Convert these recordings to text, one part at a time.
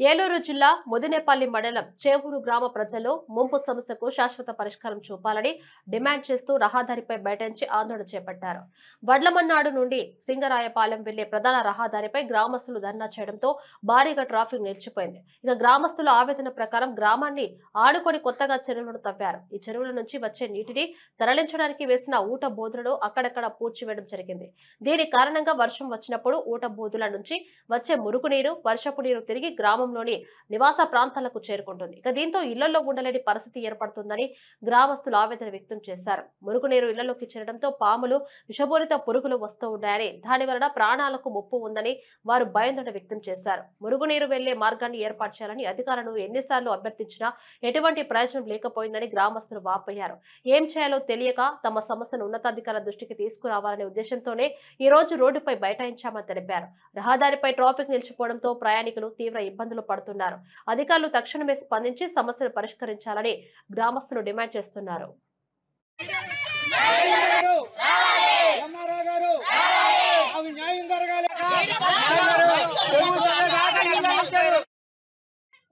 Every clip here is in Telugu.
ఏలూరు జిల్లా ముదినేపల్లి మండలం చేవూరు గ్రామ ప్రజలు ముంపు సమస్యకు శాశ్వత పరిష్కారం చూపాలని డిమాండ్ చేస్తూ రహదారిపై బైఠాయించి ఆందోళన చేపట్టారు. వడ్లమన్నాడు నుండి సింగరాయపాలెం వెళ్లే ప్రధాన రహదారిపై గ్రామస్తులు ధర్నా చేయడంతో భారీగా ట్రాఫిక్ నిలిచిపోయింది. ఇక గ్రామస్తుల ఆవేదన ప్రకారం గ్రామాన్ని ఆనుకొని కొత్తగా చెరువులను తవ్వారు. ఈ చెరువుల నుంచి వచ్చే నీటిని తరలించడానికి వేసిన ఊట బోధులను అక్కడక్కడ పూడ్చివేయడం జరిగింది. దీని కారణంగా వర్షం వచ్చినప్పుడు ఊట బోధుల నుంచి వచ్చే మురుగునీరు, వర్షపు నీరు తిరిగి గ్రామంలోని నివాస ప్రాంతాలకు చేరుకుంటుంది. ఇక దీంతో ఇళ్లలో ఉండలేని పరిస్థితి ఏర్పడుతుందని గ్రామస్తులు ఆవేదన వ్యక్తం చేశారు. మురుగునీరు ఇళ్లలోకి చేరడంతో పాములు, విషపూరిత పురుగులు వస్తూ ఉన్నాయని, దాని వలన ప్రాణాలకు ముప్పు ఉందని వారు భయాందోళన వ్యక్తం చేశారు. మురుగునీరు వెళ్లే మార్గాన్ని ఏర్పాటు చేయాలని అధికారులను ఎన్నిసార్లు అభ్యర్థించినా ఎటువంటి ప్రయోజనం లేకపోయిందని గ్రామస్తులు వాపోయారు. ఏం చేయాలో తెలియక తమ సమస్యను ఉన్నతాధికారుల దృష్టికి తీసుకురావాలనే ఉద్దేశంతోనే ఈ రోజు రోడ్డుపై బైఠాయించామని తెలిపారు. రహదారిపై ట్రాఫిక్ నిలిచిపోవడంతో ప్రయాణికులు తీవ్ర ఇబ్బందులు పడుతున్నారు. అధికారులు తక్షణమే స్పందించి సమస్యను పరిష్కరించాలని గ్రామస్తులు డిమాండ్ చేస్తున్నారు.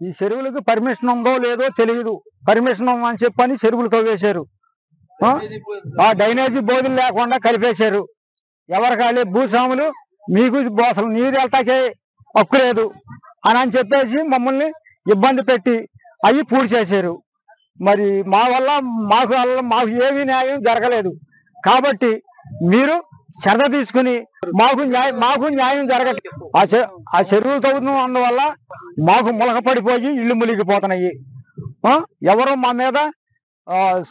ఈ చెరువులకు పర్మిషన్ ఉందో లేదో తెలియదు. పర్మిషన్ అని చెప్పని చెరువులు తవ్వేశారు. ఆ డ్రైనేజీ బోధులు లేకుండా కలిపేశారు. ఎవరికాలే భూస్వాములు మీకు అసలు నీరు వెళ్తాకే హక్కు లేదు అని చెప్పేసి మమ్మల్ని ఇబ్బంది పెట్టి అవి పూర్తి చేశారు. మరి మా వల్ల మాకు ఏమీ న్యాయం జరగలేదు. కాబట్టి మీరు శ్రద్ధ తీసుకుని మాకు న్యాయం జరగట్లేదు. ఆ చెరువులు తవ్వుతున్న వల్ల మాకు ములక పడిపోయి ఇల్లు మునిగిపోతున్నాయి. ఎవరు మా మీద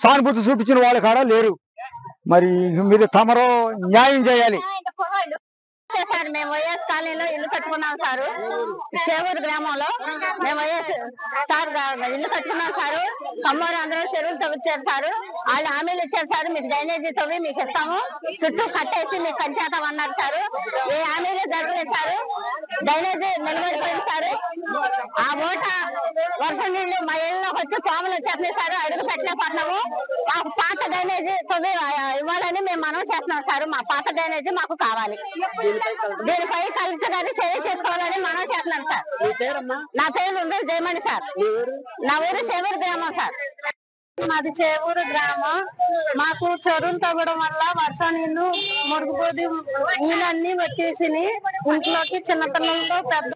సానుభూతి చూపించిన వాళ్ళు కాడ లేరు. మరి మీరు తమరు న్యాయం చేయాలి. సార్ మేము వైఎస్ కాలనీలో ఇల్లు కట్టుకున్నాం సారు. చేవూరు గ్రామంలో మేము వైఎస్ సార్ ఇల్లు కట్టుకున్నాం సారు. కమ్మోరు అందరూ చెరువులు తవ్వించారు సారు. వాళ్ళు హామీలు ఇచ్చారు సార్, మీకు డ్రైనేజీ తవ్వి మీకు ఇస్తాము, చుట్టూ కట్టేసి మీకు కంచేతాం అన్నారు సారు. ఏ హామీలు జరగలేదు సారు. డ్రైనేజీ నిలబడిపోయింది సారు. ఆ ఓట వర్షం నీళ్లు మా ఇళ్ళలోకి వచ్చి పాములు వచ్చేస్తున్నాయి సార్. అడుగు పెట్టలేకపోతున్నాము. మాకు పాత డ్రైనేజీ తవ్వి ఇవ్వాలని మేము మనం చేస్తున్నాం సార్. మా పాత డ్రైనేజీ మాకు కావాలి. దీనిపై కలెక్టర్ గారు చర్య చేసుకోవాలని మనం చేస్తున్నాం సార్. నా పేరు జయమణి సార్. నా ఊరు చేవూరు గ్రామం సార్. మాది చేవూరు గ్రామం. మాకు చెరువులు తవ్వడం వల్ల వర్షం నీళ్లు, మురుగుపోది నీళ్ళన్నీ వచ్చేసి ఇంట్లోకి చిన్నపిల్లలతో పెద్ద